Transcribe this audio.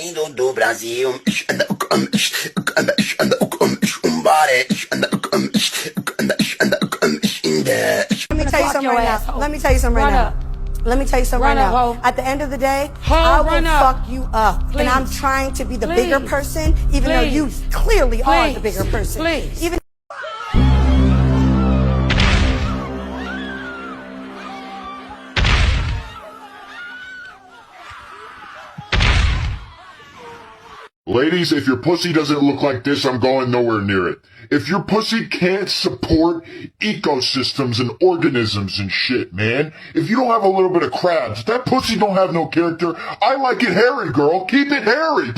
saindo do Brasil. Let me tell you something right now. Let me tell you something right now. Let me tell you something right now. At the end of the day, I will fuck you up. And I'm trying to be the bigger person, even though you clearly are the bigger person. Even Ladies, if your pussy doesn't look like this, I'm going nowhere near it. If your pussy can't support ecosystems and organisms and shit, man. If you don't have a little bit of crabs, that pussy don't have no character. I like it hairy, girl. Keep it hairy.